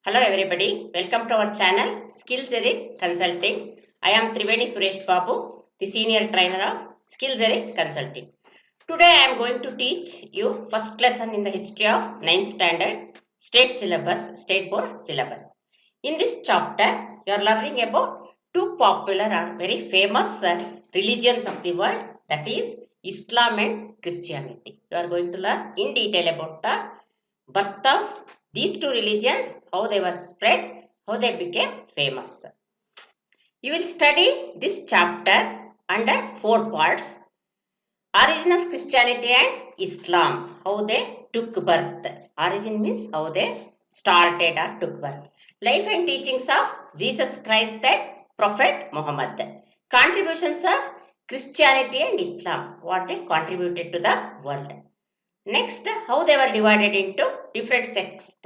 Hello everybody, welcome to our channel Skillzeric Consulting. I am Triveni Suresh Babu, the senior trainer of Skillzeric Consulting. Today I am going to teach you first lesson in the history of 9th standard state syllabus, state board syllabus. In this chapter, you are learning about two popular or very famous religions of the world, that is Islam and Christianity. You are going to learn in detail about the birth of these two religions, how they were spread, how they became famous. You will study this chapter under four parts. Origin of Christianity and Islam, how they took birth. Origin means how they started or took birth. Life and teachings of Jesus Christ and Prophet Muhammad. Contributions of Christianity and Islam, what they contributed to the world. Next, how they were divided into different sects.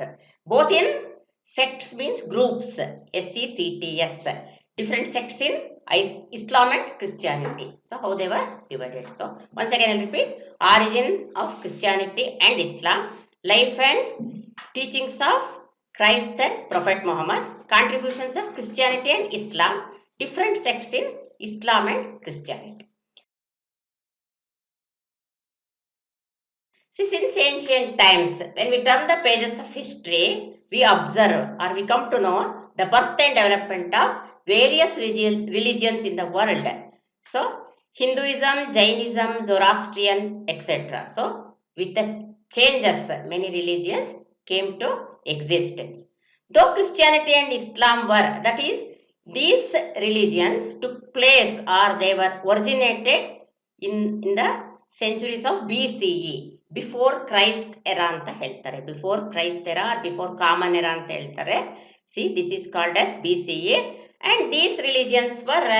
Both in sects means groups, SECTS. Different sects in Islam and Christianity. So, how they were divided. So, once again I will repeat. Origin of Christianity and Islam. Life and teachings of Christ and Prophet Muhammad. Contributions of Christianity and Islam. Different sects in Islam and Christianity. See, since ancient times, when we turn the pages of history, we observe or we come to know the birth and development of various religions in the world. So, Hinduism, Jainism, Zoroastrian, etc. So, with the changes, many religions came to existence. Though Christianity and Islam were, that is, these religions took place or they were originated in the centuries of BCE. Before Christ era ಅಂತ ಹೇಳ್ತಾರೆ. Before Christ era or before common era ಅಂತ ಹೇಳ್ತಾರೆ. See this is called as BCE and these religions were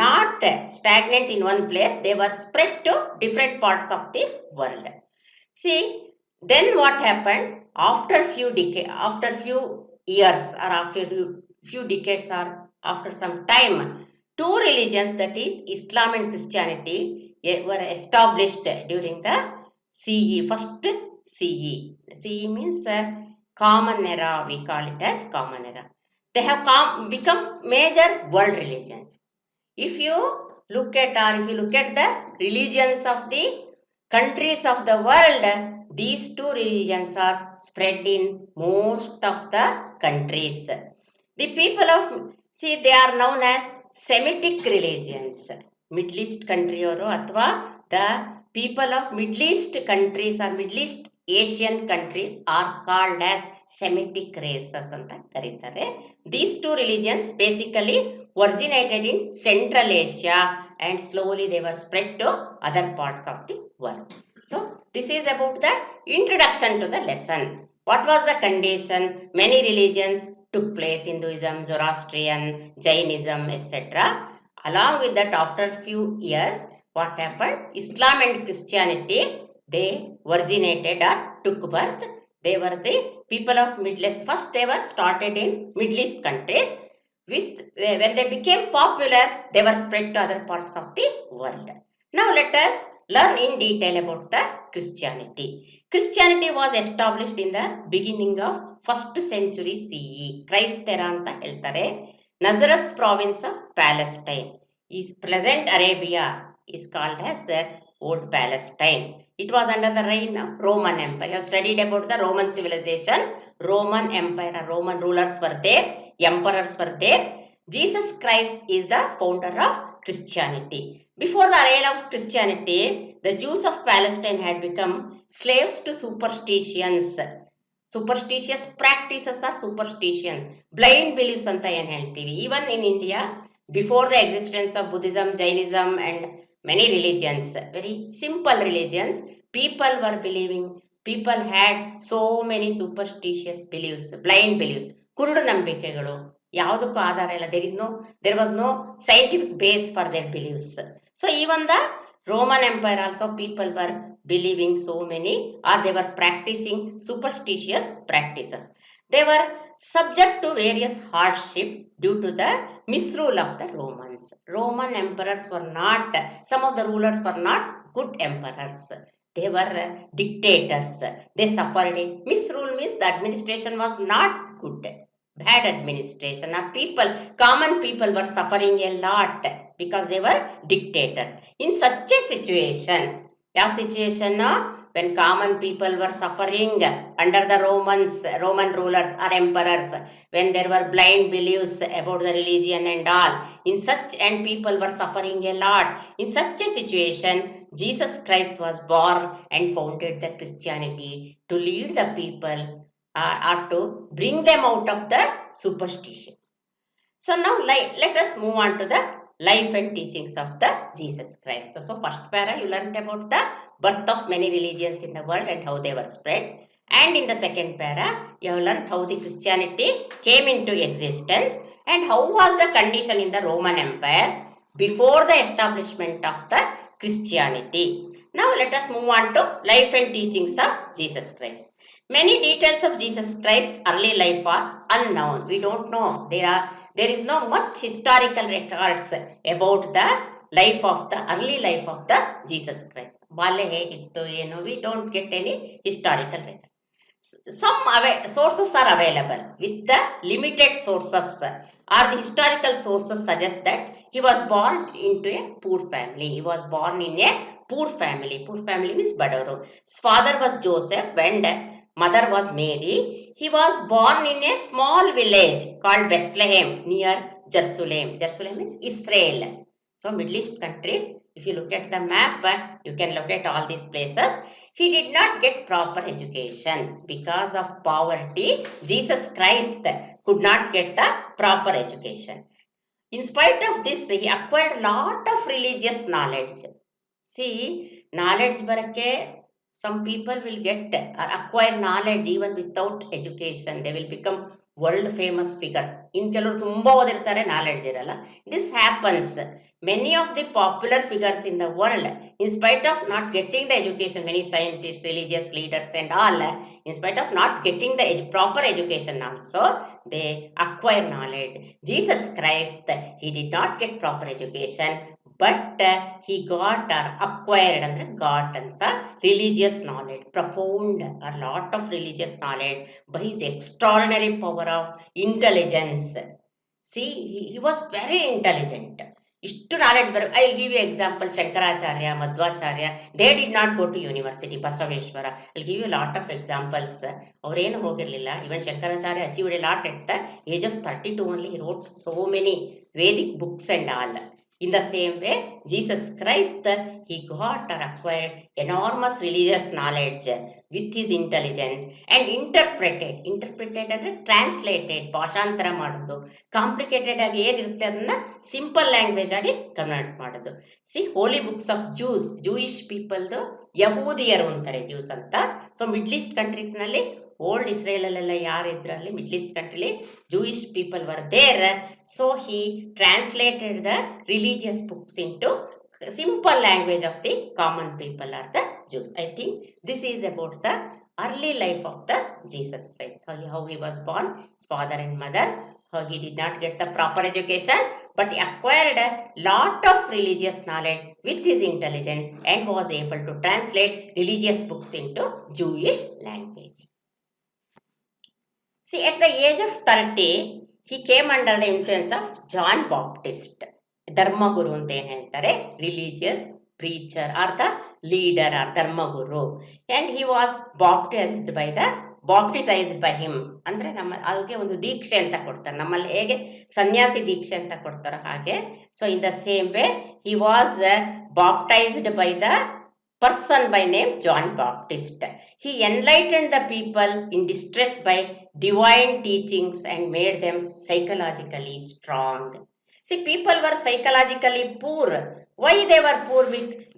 not stagnant in one place. They were spread to different parts of the world. See, then what happened after few years or after few decades or after some time, two religions, that is Islam and Christianity, were established during the CE, first CE. CE means common era, we call it as common era. They have become major world religions. If you look at the religions of the countries of the world, these two religions are spread in most of the countries. The people of, see, they are known as Semitic religions. Middle East country or athwa the people of Middle East countries or Middle East Asian countries are called as Semitic races anta karitare. These two religions basically originated in Central Asia and slowly they were spread to other parts of the world. So, this is about the introduction to the lesson. What was the condition? Many religions took place: Hinduism, Zoroastrian, Jainism, etc. Along with that, after few years, what happened? Islam and Christianity, they originated or took birth. They were the people of Middle East. First, they were started in Middle East countries. When they became popular, they were spread to other parts of the world. Now, let us learn in detail about the Christianity. Christianity was established in the beginning of 1st century CE. Christ era anta heltare. Nazareth province of Palestine is present Arabia is called as Old Palestine. It was under the reign of Roman Empire. You have studied about the Roman civilization. Roman Empire, Roman rulers were there, emperors were there. Jesus Christ is the founder of Christianity. Before the arrival of Christianity, the Jews of Palestine had become slaves to superstitions. Superstitious practices are superstitions. Blind beliefs anta ಏನು ಹೇಳ್ತೀವಿ. Even in India, before the existence of Buddhism, Jainism and many religions, very simple religions, people were believing, people had so many superstitious beliefs, blind beliefs, ಕುರುಡು ನಂಬಿಕೆಗಳು, ಯಾವುದಕ್ಕೂ ಆಧಾರ ಇಲ್ಲ. there was no scientific base for their beliefs. So even the Roman Empire also, people were believing so many, or they were practicing superstitious practices. They were subject to various hardship due to the misrule of the Romans. Roman emperors were not, some of the rulers were not good emperors. They were dictators. They suffered. Misrule means the administration was not good. bad administration, or common people were suffering a lot because they were dictators. In such a situation, when common people were suffering under the Roman rulers or emperors, when there were blind beliefs about the religion and all, and people were suffering a lot. In such a situation, Jesus Christ was born and founded the Christianity to lead the people or to bring them out of the superstition. So now let us move on to the life and teachings of the Jesus Christ. So first para you learned about the birth of many religions in the world and how they were spread. And in the second para you have learned how the Christianity came into existence and how was the condition in the Roman Empire before the establishment of the Christianity. Now let us move on to life and teachings of Jesus Christ. Many details of Jesus Christ's early life are unknown. We don't know. There is no much historical records about the early life of the Jesus Christ. We don't get any historical record. Some sources are available. With the limited sources or the historical sources suggest that he was born into a poor family. He was born in a poor family. Poor family means Badaru. His father was Joseph and mother was Mary. He was born in a small village called Bethlehem near Jerusalem. Jerusalem means Israel. So Middle East countries, if you look at the map, you can look at all these places. He did not get proper education because of poverty. Jesus Christ could not get the proper education. In spite of this, he acquired lot of religious knowledge. See, knowledge barake, some people will get or acquire knowledge even without education. They will become world famous figures. In ಕೆಲವರು ತುಂಬಾ ಓದಿರ್ತಾರೆ knowledge ಇರಲ್ಲ. This happens. Many of the popular figures in the world, in spite of not getting the education, many scientists, religious leaders and all, in spite of not getting the proper education also, they acquire knowledge. Jesus Christ, he did not get proper education, but he got or acquired ಅಂದ್ರೆ got ಅಂತ religious knowledge, profound a lot of religious knowledge by his extraordinary power of intelligence. See, he was very intelligent. ಇಷ್ಟು knowledge I will give you example Shankaracharya Madhvacharya they did not go to university Basaveshwara I give you lot of examples ಅವ್ರೇನು ಹೋಗಿರಲಿಲ್ಲ even Shankaracharya achieved a lot at the age of 32 only he wrote so many Vedic books and all. In the same way, Jesus Christ, he got or acquired enormous religious knowledge with his intelligence and interpreted ಅಂದ್ರೆ translated, ಭಾಷಾಂತರ ಮಾಡೋದು, complicated ಆಗಿ ಏನಿರುತ್ತೆ ಅದನ್ನ simple language ಆಗಿ convert ಮಾಡೋದು. See holy books of Jewish ಪೀಪಲ್ದು ಯಹೂದಿಯರು ಅಂತಾರೆ ಜ್ಯೂಸ್ ಅಂತ. ಸೊ ಮಿಡ್ಲ್ ಈಸ್ಟ್ ಕಂಟ್ರೀಸ್ ನಲ್ಲಿ ಓಲ್ಡ್ ಇಸ್ರೇಲ್ ಅಲ್ಲೆಲ್ಲ ಯಾರಿದ್ರು ಅಲ್ಲಿ ಮಿಡ್ಲ್ ಈಸ್ಟ್ ಕಂಟ್ರಿಲಿ Jewish people were there. So he translated the religious books into simple language of the common people are the Jews. I think this is about the early life of the Jesus Christ. How he was born, his father and mother, how he did not get the proper education, but he acquired a lot of religious knowledge with his intelligence and was able to translate religious books into Jewish language. See, at the age of 30, he came under the influence of John Baptist. ಧರ್ಮಗುರು ಅಂತ ಏನ್ ಹೇಳ್ತಾರೆ, religious preacher or the leader or ಧರ್ಮಗುರು. And he was baptised by him ಅಂದ್ರೆ ಅದಕ್ಕೆ ಒಂದು ದೀಕ್ಷೆ ಅಂತ ಕೊಡ್ತಾರೆ. ನಮ್ಮಲ್ಲಿ ಹೇಗೆ ಸನ್ಯಾಸಿ ದೀಕ್ಷೆ ಅಂತ ಕೊಡ್ತಾರೋ ಹಾಗೆ. So in the same way he was baptised by the person by name John Baptist. He enlightened the people in distress by divine teachings and made them psychologically strong. See, people were psychologically poor. Why they were poor?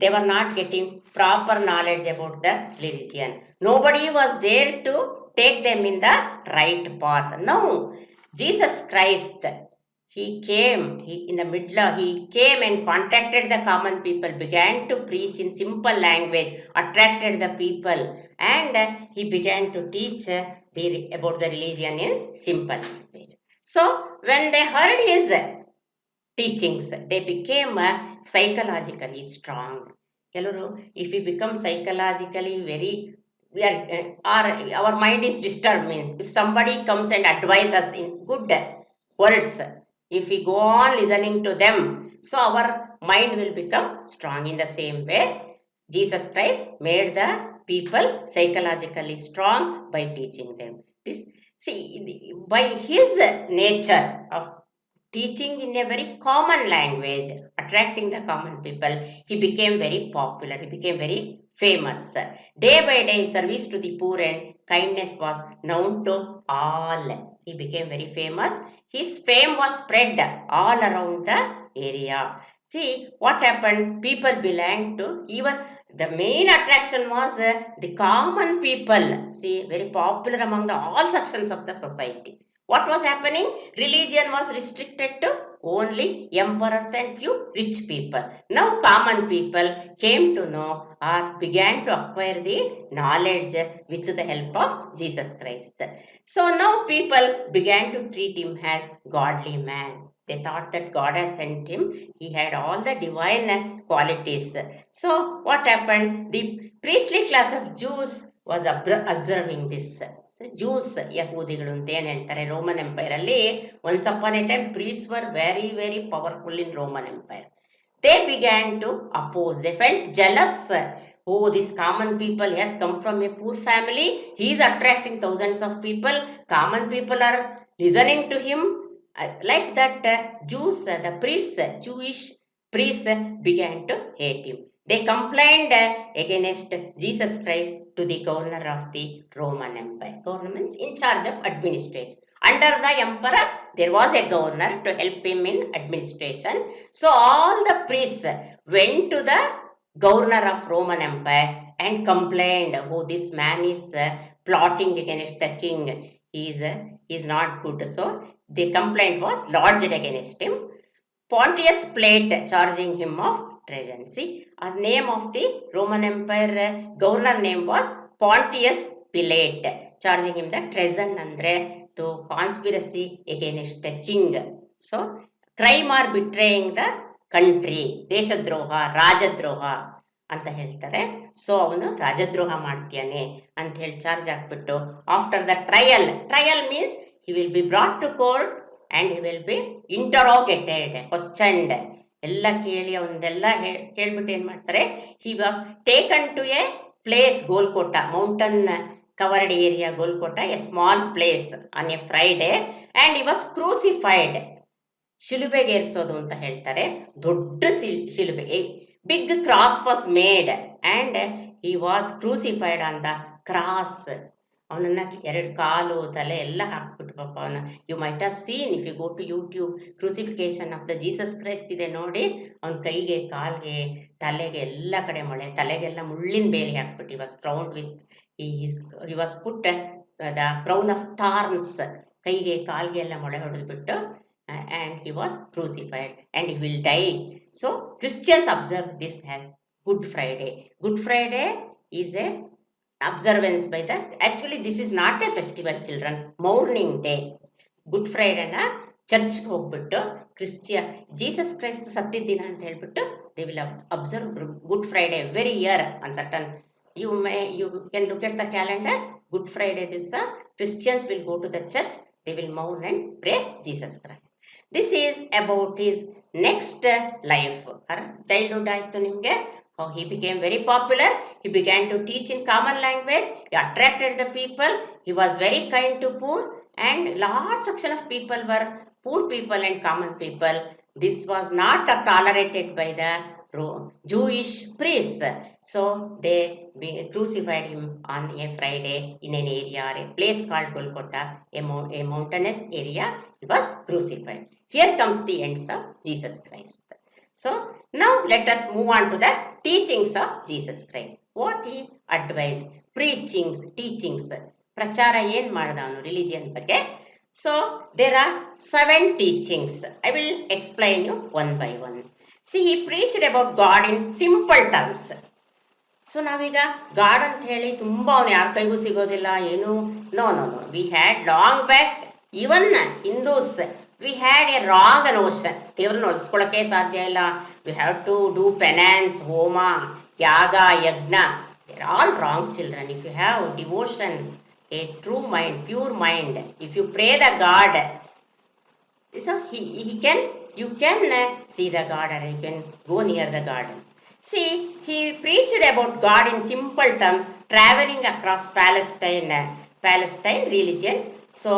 They were not getting proper knowledge about the religion. Nobody was there to take them in the right path. No, Jesus Christ, he came and contacted the common people, began to preach in simple language, attracted the people, and he began to teach about the religion in simple language. So, when they heard his teachings, they became psychologically strong. If you become psychologically very we are our mind is disturbed, means if somebody comes and advise us in good words, if we go on listening to them, so our mind will become strong. In the same way, Jesus Christ made the people psychologically strong by teaching them this. See, by his nature of teaching in a very common language, attracting the common people, he became very popular, he became very famous. Day by day, service to the poor and kindness was known to all. He became very famous. His fame was spread all around the area. See what happened, people belonged to, even the main attraction was the common people. See, very popular among the all sections of the society. What was happening? Religion was restricted to only emperors and few rich people. Now common people came to know or began to acquire the knowledge with the help of Jesus Christ. So now people began to treat him as godly man. They thought that God has sent him. He had all the divine qualities. So what happened? The priestly class of Jews was observing this. Jews ಯಹೂದಿಗಳು ಅಂತ ಏನ್ ಹೇಳ್ತಾರೆ, Roman Empire ಅಲ್ಲಿ once upon a time priests were very very powerful in Roman Empire. They began to oppose. They felt jealous. Oh, this common people, he has come from a poor family. He is attracting thousands of people. Common people are listening to him. Like that, Jews, the priests, Jewish priests began to hate him. They complained against Jesus Christ to the governor of the Roman Empire. Government in charge of administration. Under the emperor, there was a governor to help him in administration. So all the priests went to the governor of Roman Empire and complained, oh, this man is plotting against the king. He is not good. So the complaint was lodged against him. Pontius Pilate charging him of treason. See, the name of the Roman Empire governor name was Pontius Pilate, charging him the treason andre to conspiracy against the king. So crime or betraying the country, ದೇಶದ್ರೋಹ, ರಾಜದ್ರೋಹ ಅಂತ ಹೇಳ್ತಾರೆ. So ಅವನು ರಾಜದ್ರೋಹ ಮಾಡ್ತೀಯಾನೆ ಅಂತ ಹೇಳಿ charge ಹಾಕ್ಬಿಟ್ಟು after the trial means he will be brought to court and he will be interrogated, questioned. ಎಲ್ಲ ಕೇಳಿ ಅವನ್ನೆಲ್ಲ ಕೇಳ್ಬಿಟ್ಟು ಏನ್ ಮಾಡ್ತಾರೆ, he was taken to a place, Golgotha, mountain covered area, Golgotha, a small place on a Friday, and he was crucified. ಶಿಲುಬೆಗೆ ಏರಿಸೋದು ಅಂತ ಹೇಳ್ತಾರೆ. ದೊಡ್ಡ ಶಿಲುಬೆ, big cross was made and he was crucified on the cross. ಅವನನ್ನ ಎರಡು ಕಾಲು ತಲೆ ಎಲ್ಲ ಹಾಕ್ಬಿಟ್ಟು ಪಾಪ ಅವನ, you might have seen if you go to YouTube, crucifixion of the Jesus Christ ಇದೆ ನೋಡಿ. ಅವನ ಕೈಗೆ, ಕಾಲ್ಗೆ, ತಲೆಗೆ ಎಲ್ಲ ಕಡೆ ಮೊಳೆ, ತಲೆಗೆಲ್ಲ ಮುಳ್ಳಿನ ಬೇಲಿ ಹಾಕ್ಬಿಟ್ಟು was crowned with, he was put the crown of thorns, ಕೈಗೆ ಕಾಲ್ಗೆ ಎಲ್ಲ ಮೊಳೆ ಹೊಡೆದ್ಬಿಟ್ಟು, and he was crucified and he will die. So Christians observe this as Good Friday. Good Friday is a observance by the, actually this is not a festival children, mourning day. Good ಫ್ರೈಡೇನ ಚರ್ಚ್ಗೆ ಹೋಗ್ಬಿಟ್ಟು Jesus Christ ಸತ್ತಿದ್ದ ದಿನ ಅಂತ ಹೇಳ್ಬಿಟ್ಟು they will observe Good Friday every year on certain. You can look at the calendar. Good Friday ದಿವಸ Christians will go to the church, they will mourn and pray Jesus Christ. This is about his next life. Childhood ಆಯ್ತು ನಿಮಗೆ. How he became very popular. He began to teach in common language. He attracted the people. He was very kind to poor, and large section of people were poor people and common people. This was not tolerated by the Jewish priests. So they crucified him on a Friday in an area or a place called Golgotha, a mountainous area. He was crucified. Here comes the ends of Jesus Christ. So now let us move on to the teachings of Jesus Christ. What he advised, preachings, teachings, ಪ್ರಚಾರ ಏನ್ ಮಾಡ್ದ ಅವನು religion ಬಗ್ಗೆ. So there are 7 teachings. I will explain you one by one. See, he preached about God in simple terms. So ನಾವೀಗ God ಅಂತ ಹೇಳಿ ತುಂಬಾ ಅವನು ಯಾರ ಕೈಗೂ ಸಿಗೋದಿಲ್ಲ ಏನು. No, we had long back, even Hindus, we had a wrong notion. ದೇವ್ರನ್ನ ಹೊಲಿಸ್ಕೊಳ್ಳೋಕೆ ಸಾಧ್ಯ ಇಲ್ಲ. We have to do penance, homa, yaga, ಯಜ್ಞ. They're all wrong, children. If you have devotion, a true mind, pure mind, if you pray the God, so he can, you can see the God or you can go near the garden. See, he preached about God in simple terms, traveling across Palestine religion. So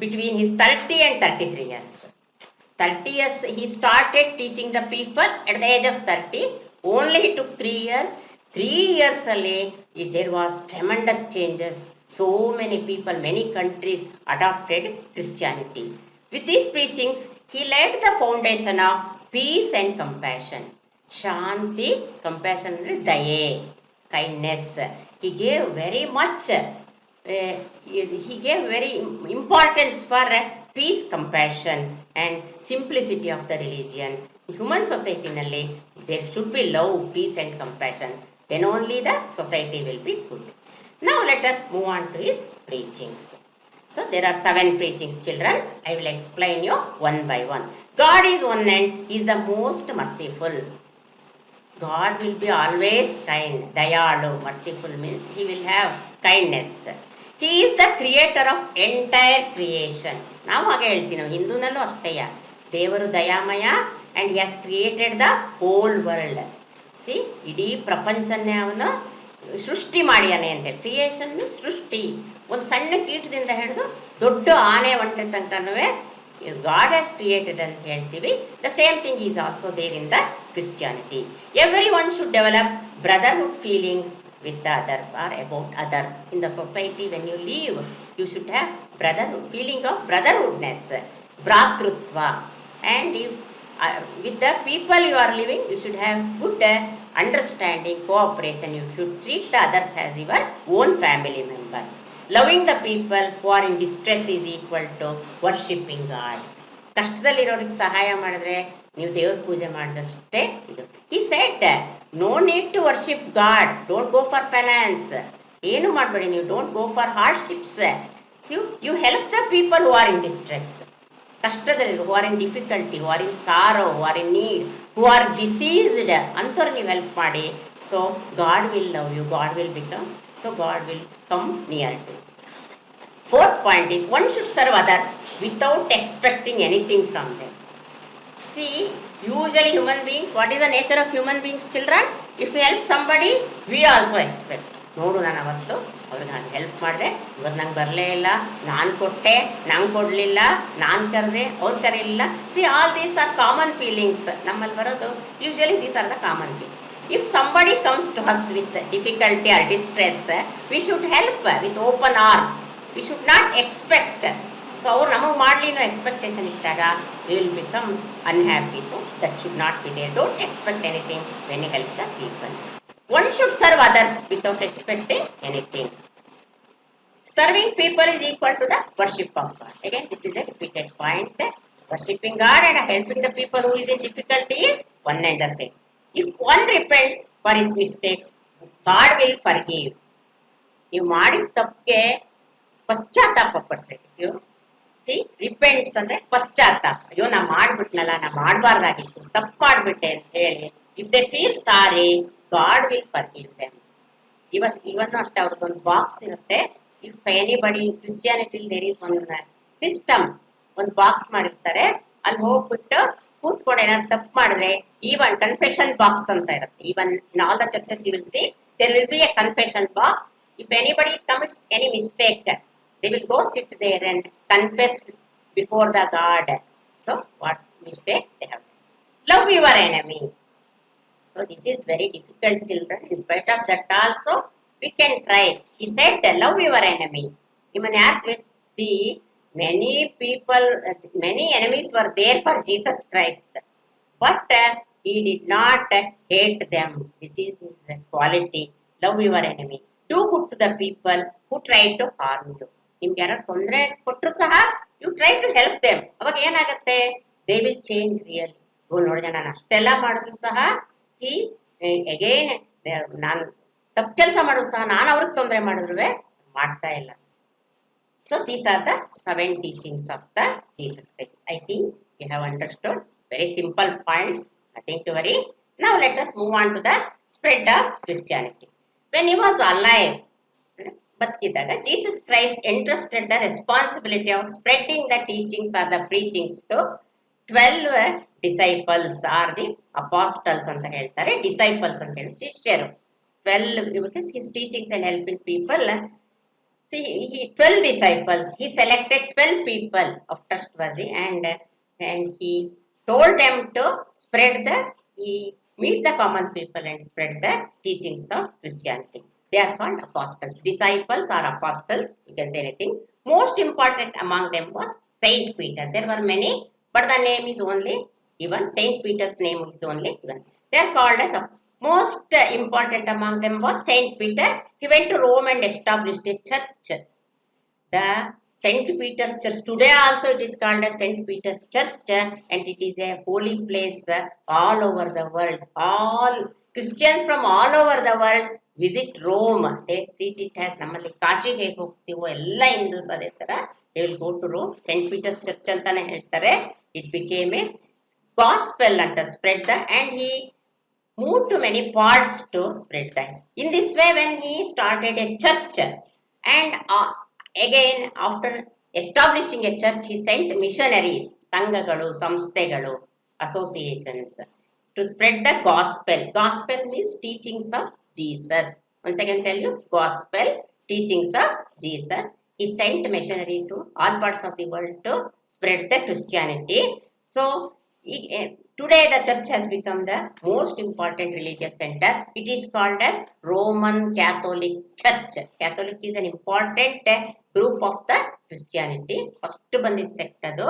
between his 30 and 33 years. 30 years he started teaching the people at the age of 30. Only he took 3 years. 3 years only, there was tremendous changes. So many people, many countries adopted Christianity. With these preachings, he laid the foundation of peace and compassion. Shanti, compassion, daye, kindness. He gave very much he gave very importance for peace, compassion, and simplicity of the religion. In human society ನಲ್ಲಿ there should be love, peace, and compassion. Then only the society will be good. Now let us move on to his preachings. So there are 7 preachings, children. I will explain you one by one. God is one and he is the most merciful. God will be always kind. Dayalu, merciful means he will have kindness. He is the creator of entire creation. ನಾವು ಹಾಗೆ ಹೇಳ್ತೀವಿ, ನಾವು ಹಿಂದೂನಲ್ಲೂ ಅಷ್ಟೇಯ, ದೇವರು ದಯಾಮಯ and he has created the whole world. C, ಇಡೀ ಪ್ರಪಂಚನ್ನೇ ಅವನು ಸೃಷ್ಟಿ ಮಾಡ್ಯಾನೆ ಅಂತೇಳಿ. Creation means ಸೃಷ್ಟಿ. ಒಂದು ಸಣ್ಣ ಕೀಟದಿಂದ ಹಿಡಿದು ದೊಡ್ಡ ಆನೆ ಒಂಟೆ ತನಕನೂ God has created ಅಂತ ಹೇಳ್ತೀವಿ. The same thing is also there in the Christianity. Everyone should develop brotherhood feelings with the others or about others. In the society when you live, you should have brotherhood, feeling of brotherhoodness, bhratrutva. And if with the people you are living, you should have good understanding, cooperation. You should treat the others as your own family members. Loving the people who are in distress is equal to worshipping God. ಕಷ್ಟದಲ್ಲಿರೋರಿಗೆ ಸಹಾಯ ಮಾಡಿದ್ರೆ ನೀವು ದೇವ್ರ ಪೂಜೆ ಮಾಡಿದಷ್ಟೇ ಇದು. He said, no need to worship God. Don't go for penance. ಏನು ಮಾಡಬೇಡಿ ನೀವು. Don't go for hardships. You help the people who are in distress. ಕಷ್ಟದಲ್ಲಿ, who are in difficulty, who are in sorrow, who are in need, who are diseased, ಅಂಥವ್ರು ನೀವು help ಮಾಡಿ. So God will love you. God will become, so God will come near to you. Fourth point is, one should serve others without expecting anything from them. See, usually human beings, what is the nature of human beings, children? If we help somebody, we also expect. ನೋಡು, ನಾನು ಅವತ್ತು ಅವ್ರಿಗೆ ನಾನು help ಮಾಡಿದೆ, ಇವತ್ತು ನಂಗೆ ಬರಲೇ ಇಲ್ಲ, ನಾನು ಕೊಟ್ಟೆ, ನಂಗೆ ಕೊಡಲಿಲ್ಲ, ನಾನು ಕರೆದೆ, ಅವ್ರು ಕರೀಲಿಲ್ಲ. See, all these are common feelings ನಮ್ಮಲ್ಲಿ ಬರೋದು. Usually these are the common feelings. If somebody comes to us with difficulty or distress, we should help with open arm. We should not expect. So ಅವ್ರು ನಮಗೆ ಮಾಡಲಿ ಅನ್ನೋ expectation ಇಟ್ಟಾಗ we will become unhappy. So that should not be there. Don't expect anything when you help the people. One should serve others without expecting anything. Serving people is equal to the worship of God. Again, this is a repeated point. Worshipping God and helping the people who is in difficulty is one and the same. If one repents for his mistakes, God will forgive. ನೀವು ಮಾಡಿದ ತಪ್ಪಿಗೆ ಪಶ್ಚಾತ್ತಾಪ ಪಡ್ತೀವಿ. You see, repents ಅಂದ್ರೆ ಪಶ್ಚಾತ್ತಾಪ. ಅಯ್ಯೋ ನಾ ಮಾಡ್ಬಿಟ್ನಲ್ಲ, ನಾ ಮಾಡಬಾರ್ದಾಗಿತ್ತು, ತಪ್ಪು ಮಾಡ್ಬಿಟ್ಟೆ ಅಂತ ಹೇಳಿ. If they feel sorry, God will forgive them. ಇವತ್ತು ಅಷ್ಟೇ ಅವ್ರದ್ದೊಂದು ಬಾಕ್ಸ್ ಇರುತ್ತೆ. If anybody in Christianity there is one system, ಒಂದು ಬಾಕ್ಸ್ ಮಾಡಿರ್ತಾರೆ. ಅಲ್ಲಿ ಹೋಗ್ಬಿಟ್ಟು ಕೂತ್ಕೊಂಡು ಏನಾದ್ರು ತಪ್ಪು ಮಾಡಿದ್ರೆ, ಈವನ್ ಕನ್ಫೆಷನ್ ಬಾಕ್ಸ್ ಅಂತ ಇರುತ್ತೆ. Even in all the churches you will see there will be a confession box. If anybody commits any mistake, they will go sit there and confess before the God. So what mistake they have done. Love your enemy. So this is very difficult, children. In spite of that also, we can try. He said, love your enemy. See, many people, many enemies were there for Jesus Christ. But he did not hate them. This is his quality. Love your enemy. Do good to the people who try to harm you. ನಿಮ್ಗೆ ಯಾರು ತೊಂದರೆ ಕೊಟ್ಟರು ಸಹ you try to help them. ಅವಾಗ ಏನಾಗುತ್ತೆ, they will change really. ನೋಡಿದೆ, ನಾನು ಅಷ್ಟೆಲ್ಲ ಮಾಡಿದ್ರು ಸಹ ಸಿ ಅಗೇನ್ ನಾನು ತಪ್ಪು ಕೆಲಸ ಮಾಡಿದ್ರು ಸಹ ನಾನು ಅವ್ರಿಗೆ ತೊಂದರೆ ಮಾಡಿದ್ರು ಮಾಡ್ತಾ ಇಲ್ಲ. So these are the 7 teachings of the Jesus Christ. I think you have understood. Very simple points. Nothing to worry. Now let us move on to the spread of Christianity. When he was alive, ಬದುಕಿದ್ದಾಗ Jesus Christ entrusted the responsibility of spreading the teachings or the preachings to 12 disciples or the apostles ಅಂತ ಹೇಳ್ತಾರೆ, disciples ಅಂತ ಹೇಳಿ ಶಿಷ್ಯರು. 12 because his teachings and helping people. See, 12 disciples, he selected 12 people of trustworthy and he told them to spread he meet the common people and spread the teachings of Christianity. They are called apostles. Disciples or apostles, you can say anything. Most important among them was Saint Peter. There were many, but the name is only given. Saint Peter's name is only given. They are called as most important among them was Saint Peter. He went to Rome and established a church. The Saint Peter's Church. Today also it is called as Saint Peter's Church and it is a holy place all over the world. All Christians from all over the world visit Rome. They treat it as ನಮ್ಮಲ್ಲಿ ಕಾಶಿಗೆ ಹೇಗೆ ಹೋಗ್ತೀವೋ ಎಲ್ಲ ಹಿಂದೂಸ್ ಅದೇ ತರ they will go to Rome. Saint Peter's Church ಅಂತಾನೆ ಹೇಳ್ತಾರೆ. It became a gospel and spread and he moved to many parts to spread that. In this way when he started a church and again after establishing a church he sent missionaries, ಸಂಘಗಳು, ಸಂಸ್ಥೆಗಳು, associations to spread the gospel. Gospel means teachings of Jesus. Once again tell you, gospel, teachings of Jesus. He sent missionary to all parts of the world to spread the Christianity. So today the church has become the most important religious center. It is called as Roman Catholic Church. Catholic is an important group of the Christianity. First bandid sect adu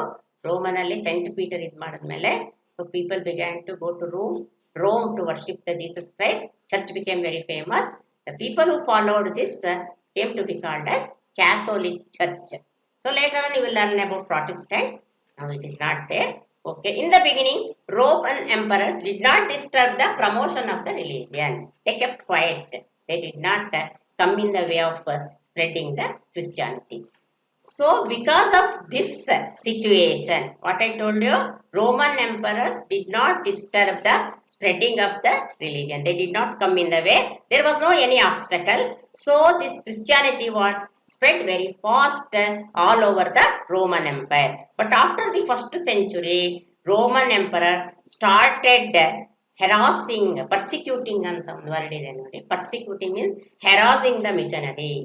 Roman alli Saint Peter id madadmele, so people began to go to Rome to worship the Jesus Christ. Church became very famous. The people who followed this came to be called as Catholic Church. So later on you will learn about Protestants. Now it is not there. Okay, in the beginning, Roman emperors did not disturb the promotion of the religion. They kept quiet. They did not come in the way of spreading the Christianity. So, because of this situation, what I told you, Roman emperors did not disturb the spreading of the religion. They did not come in the way. There was no any obstacle. So, this Christianity was spread very fast all over the Roman Empire. But after the first century, Roman emperor started harassing, persecuting, persecuting means harassing the missionary.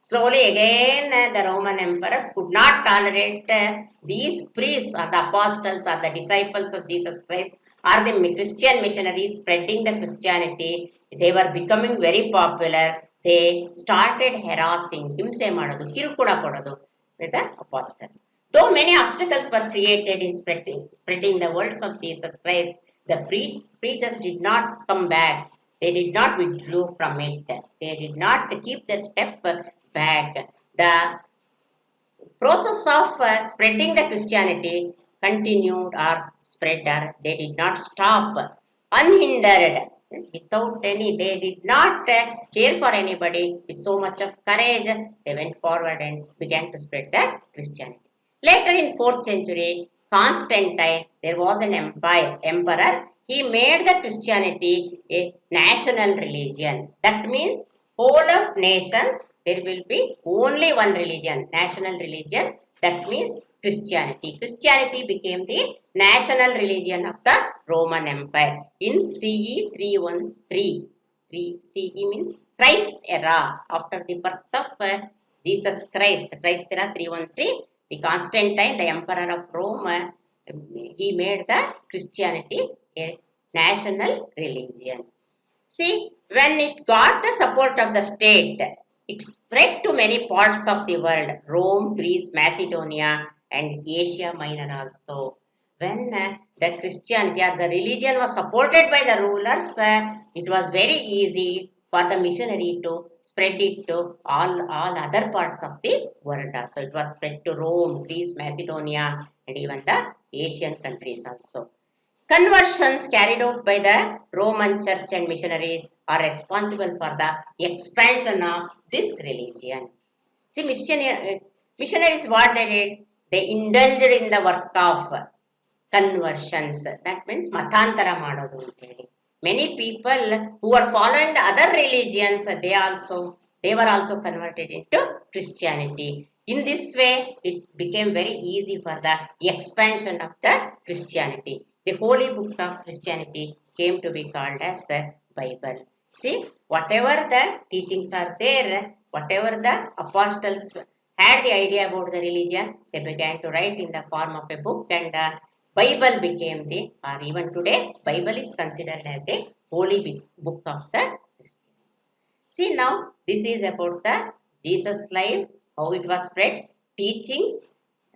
Slowly again the Roman emperors could not tolerate these priests or the apostles or the disciples of Jesus Christ or the Christian missionaries spreading the Christianity. They were becoming very popular. They started harassing, himse ಮಾಡೋದು, ಕಿರುಕುಳ ಕೊಡೋದು with the apostles. Though many obstacles were created in spreading the words of Jesus Christ, the preachers did not come back. They did not withdraw from it. They did not keep their step back. The process of spreading the Christianity continued or spread, or they did not stop unhindered. Without any, they did not care for anybody. With so much of courage, they went forward and began to spread the Christianity. Later in 4th century, Constantine, there was an emperor. He made the Christianity a national religion. That means whole of nation, there will be only one religion, national religion. That means Christianity. Christianity became the national religion of the Roman Empire in CE 313. CE means Christ era. After the birth of Jesus Christ, Christ era 313, the Constantine, the emperor of Rome, he made the Christianity a national religion. See, when it got the support of the state, it spread to many parts of the world, Rome, Greece, Macedonia, and Asia Minor also. When the Christianity or the religion was supported by the rulers, it was very easy for the missionary to spread it to all other parts of the world. So it was spread to Rome, Greece, Macedonia, and even the Asian countries also. Conversions carried out by the Roman church and missionaries are responsible for the expansion of this religion. See, missionaries, what they did? They indulged in the work of conversions. That means matantara ಮಾಡೋದು ಅಂತ ಹೇಳಿ. Many people who were following the other religions, they were also converted into Christianity. In this way, it became very easy for the expansion of the Christianity. The holy book of Christianity came to be called as the Bible. See, whatever the teachings are there, whatever the apostles had the idea about the religion, they began to write in the form of a book, and the Bible became the, or even today, Bible is considered as a holy book of the Christians. See now, this is about the Jesus life, how it was spread, teachings,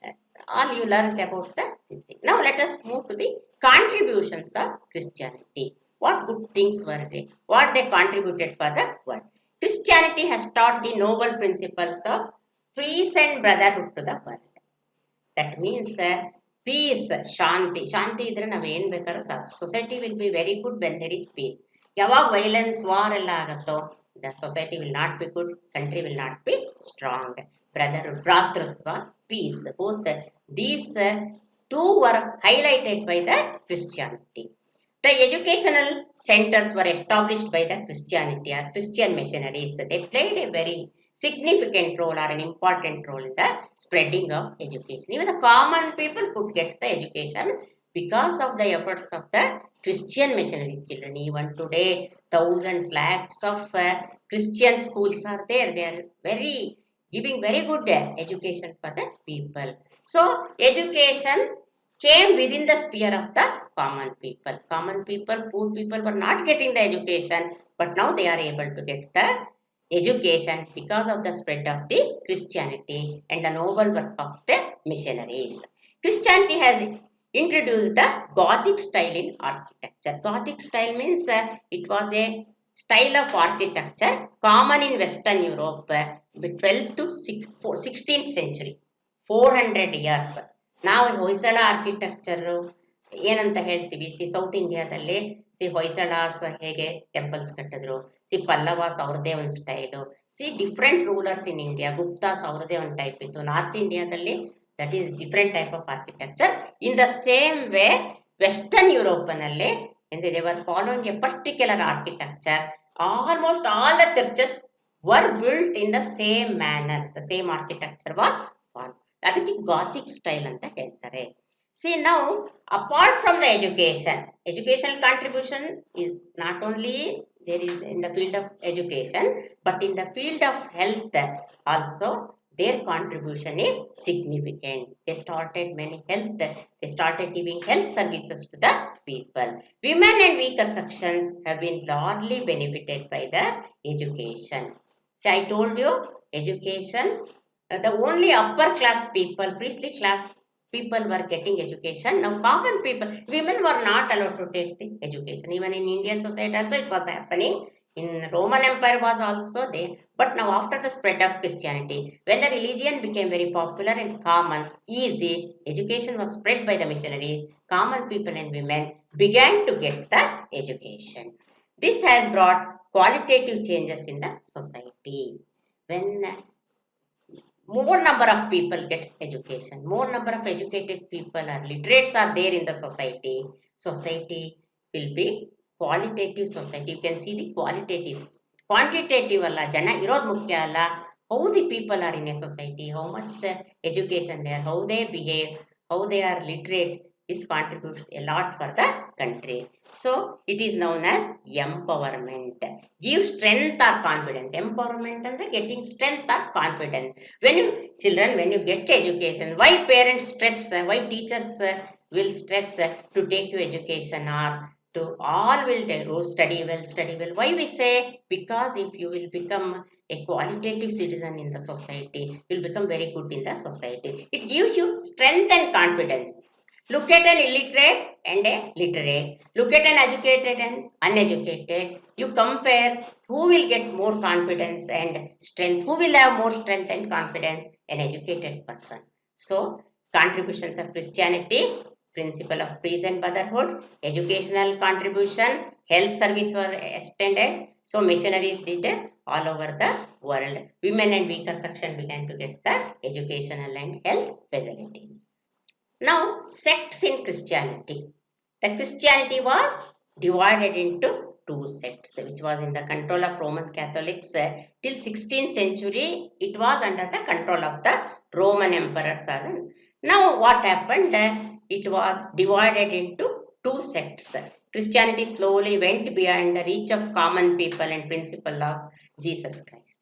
uh, all you learned about this thing. Now let us move to the contributions of Christianity. What good things were they? What they contributed for the world? Christianity has taught the noble principles of peace and brotherhood to the world. That means peace, shanti. Shanti ಇದ್ರೆ ನಾವು ಏನು ಬೇಕಾದ್ರೂ society will be very good when there is peace. ಯಾವಾಗ violence, war ಎಲ್ಲ ಆಗತ್ತೋ, the society will not be good, country will not be strong. Brotherhood, ಭ್ರಾತೃತ್ವ, peace. Both these two were highlighted by the Christianity. The educational centers were established by the Christianity or Christian missionaries. They played a very significant role or an important role in the spreading of education. Even the common people could get the education because of the efforts of the Christian missionaries children. Even today, thousands, lakhs of Christian schools are there. They are giving very good education for the people. So, education came within the sphere of the common people. Common people, poor people were not getting the education, but now they are able to get the education because of the spread of the Christianity and the noble work of the missionaries. Christianity has introduced the Gothic style in architecture. Gothic style means it was a style of architecture common in Western Europe, 12th to 16th century, 400 years. ನಾವು Hoysala architecture ಏನಂತ ಹೇಳ್ತೀವಿ, south ಇಂಡಿಯಾದಲ್ಲಿ ಹೊಯ್ಸಳಾಸ್ ಹೇಗೆ temples ಕಟ್ಟಿದ್ರು, ಪಲ್ಲವಾಸ್ ಅವ್ರದ್ದೇ ಒಂದು style, different rulers in India, Guptas ಅವ್ರದ್ದೇ ಒಂದು ಟೈಪ್ ಇತ್ತು. ನಾರ್ತ್ ಇಂಡಿಯಾದಲ್ಲಿ that is different type of architecture. In the same way western ಯುರೋಪ್ನಲ್ಲಿ they were following a particular architecture. Almost all the churches were built in the same manner. The same architecture was followed. ಅದಕ್ಕೆ ಗಾಥಿಕ್ style ಅಂತ ಹೇಳ್ತಾರೆ. See now, apart from the education, educational contribution is not only there is in the field of education, but in the field of health also their contribution is significant. They started they started giving health services to the people. Women and weaker sections have been largely benefited by the education. See, I told you, education, the only upper class people, priestly class people were getting education. Now common people, women were not allowed to take the education. Even in Indian society also it was happening. In Roman Empire was also there. But now after the spread of Christianity, when the religion became very popular and common, easy, education was spread by the missionaries, common people and women began to get the education. This has brought qualitative changes in the society. When more number of people gets education, more number of educated people or literates are there in the society, society will be qualitative society. You can see the qualitative, quantitative alla jana irod mukya alla, how the people are in a society, how much education they are, how they behave, how they are literate. This contributes a lot for the country. So it is known as empowerment. Give strength or confidence. Empowerment and getting strength or confidence. When you get education, why parents stress, why teachers will stress to take you education, or to all will do study well. Why we say? Because if you will become a qualitative citizen in the society, you will become very good in the society. It gives you strength and confidence. Look at an illiterate and a literate. Look at an educated and uneducated. You compare who will get more confidence and strength, who will have more strength and confidence, an educated person. So, contributions of Christianity, principle of peace and brotherhood, educational contribution, health service were extended. So, missionaries did all over the world. Women and weaker section began to get the educational and health facilities. Now, sects in Christianity. The Christianity was divided into two sects, which was in the control of Roman Catholics till 16th century. It was under the control of the Roman emperors. Now what happened? It was divided into two sects. Christianity slowly went beyond the reach of common people and principle of Jesus Christ.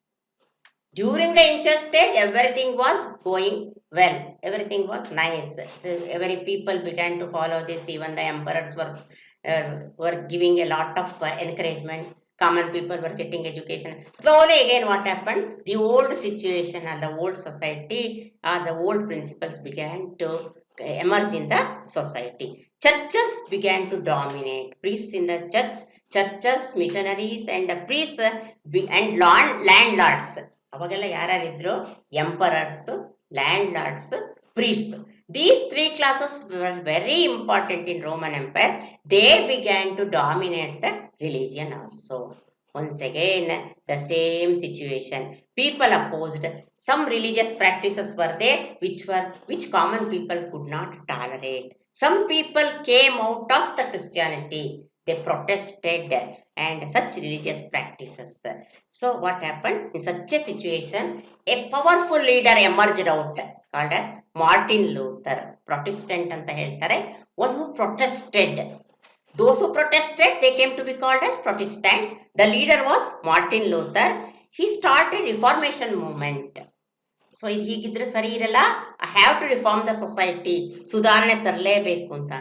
During the initial stage, everything was going well. Everything was nice. Every people began to follow this. Even the emperors were giving a lot of encouragement. Common people were getting education. Slowly, again, what happened? The old situation and the old society, the old principles began to emerge in the society. Churches began to dominate. Priests in the churches, missionaries, and the priests and landlords. ಅವಾಗೆಲ್ಲ ಯಾರ್ಯಾರಿದ್ರು emperor's ಲ್ಯಾಂಡ್ಲಾರ್ಡ್ಸ್ priests. These three classes were very important in Roman Empire. They began to dominate the religion also. Once again, the same situation. People opposed. Some religious practices were there which common people could not tolerate. Some people came out of the Christianity. They protested and such religious practices. So what happened? In such a situation, a powerful leader emerged out called as Martin Luther. Protestant anta heltare. One who protested. Those who protested, they came to be called as Protestants. The leader was Martin Luther. He started Reformation movement. So ಇದು ಹೀಗಿದ್ರೆ ಸರಿ ಇರಲ್ಲ. I have to reform the society, ಸುಧಾರಣೆ ತರಲೇಬೇಕು ಅಂತ.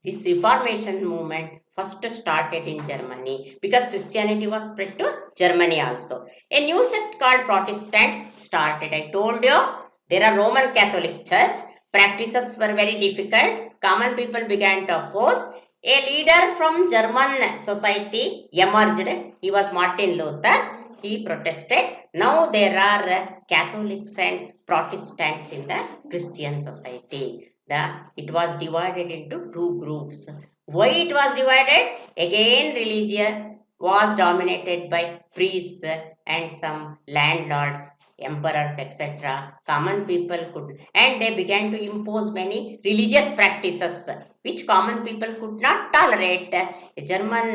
This reformation movement first started in Germany because Christianity was spread to Germany also. A new sect called Protestants started. I told you there are Roman Catholic Church. Practices were very difficult. Common people began to oppose. A leader from German society emerged. He was Martin Luther. He protested. Now there are Catholics and Protestants in the Christian society. It was divided into two groups. Why it was divided? Again, religion was dominated by priests and some landlords, emperors, etc. Common people could, and they began to impose many religious practices which common people could not tolerate. A German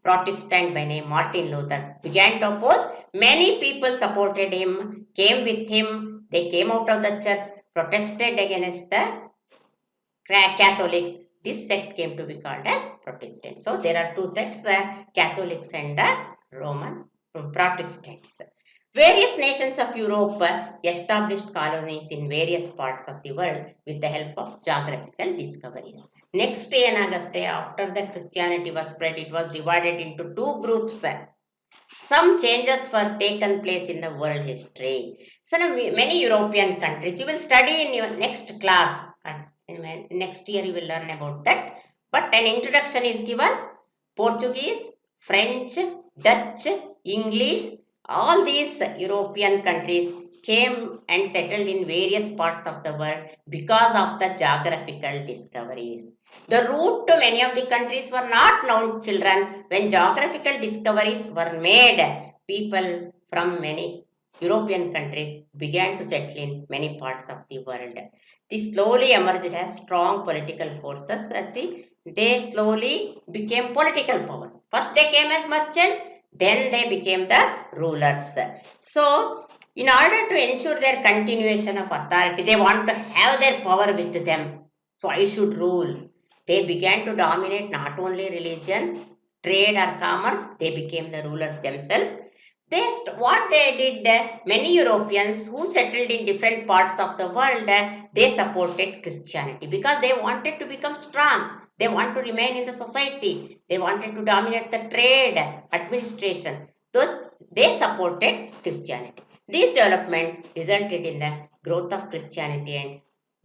Protestant by name Martin Luther began to oppose. Many people supported him, came with him. They came out of the church, protested against the Catholics. This sect came to be called as Protestant. So there are two sects, Catholics and the Roman Protestants. Various nations of Europe established colonies in various parts of the world with the help of geographical discoveries. Next ಏನಾಗುತ್ತೆ, after the Christianity was spread, it was divided into two groups. Some changes were taken place in the world history. So now many European countries, you will study in your next class. Next year you will learn about that. But an introduction is given. Portuguese, French, Dutch, English, all these European countries came and settled in various parts of the world because of the geographical discoveries. The route to many of the countries were not known, children. When geographical discoveries were made, people from many European countries began to settle in many parts of the world. They slowly emerged as strong political forces. See, they slowly became political powers. First they came as merchants, then they became the rulers. So, in order to ensure their continuation of authority, they want to have their power with them. So, I should rule. They began to dominate not only religion, trade or commerce, they became the rulers themselves. What they did, many Europeans who settled in different parts of the world, they supported Christianity because they wanted to become strong. They want to remain in the society. They wanted to dominate the trade, administration. So they supported Christianity. This development resulted in the growth of Christianity and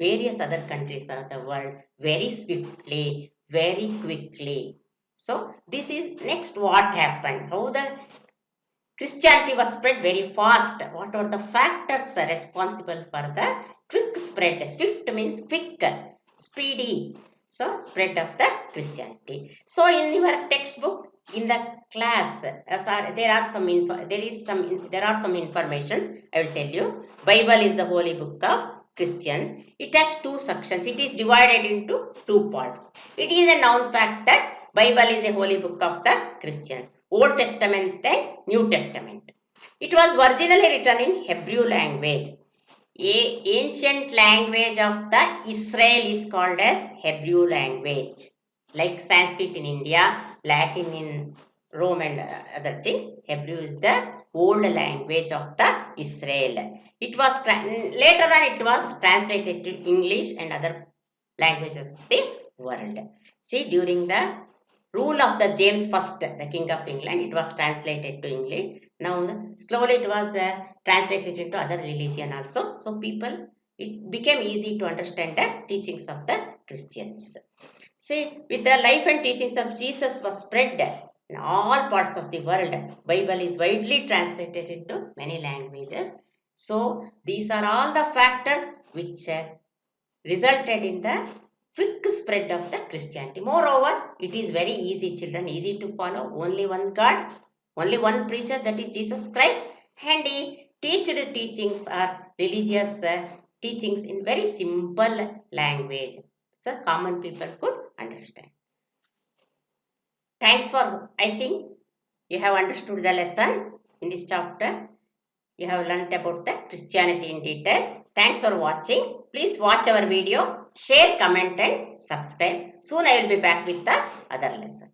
various other countries of the world very swiftly, very quickly. So this is next what happened. How the Christianity was spread very fast. What are the factors responsible for the quick spread? Swift means quick, speedy. So spread of the Christianity. So in your textbook, in the class, there are some informations. I will tell you. Bible is the holy book of Christians. It has two sections. It is divided into two parts. It is a known fact that Bible is a holy book of the Christian. Old Testament and New Testament. It was originally written in Hebrew language. Ancient language of the Israel is called as Hebrew language. Like Sanskrit in India, Latin in Rome and other things. Hebrew is the old language of the Israel. It was later on it was translated to English and other languages of the world. See, during the rule of the James I, the King of England, it was translated to English. Now, slowly it was translated into other religion also. So, people, it became easy to understand the teachings of the Christians. See, with the life and teachings of Jesus was spread in all parts of the world. Bible is widely translated into many languages. So, these are all the factors which resulted in the quick spread of the Christianity. Moreover, it is very easy, children, easy to follow. Only one God, only one preacher, that is Jesus Christ, and he teached teachings or religious teachings in very simple language, so common people could understand. Thanks for, I think you have understood the lesson in this chapter. You have learnt about the Christianity in detail. Thanks for watching. Please watch our video, share, comment and subscribe. Soon I will be back with the other lesson.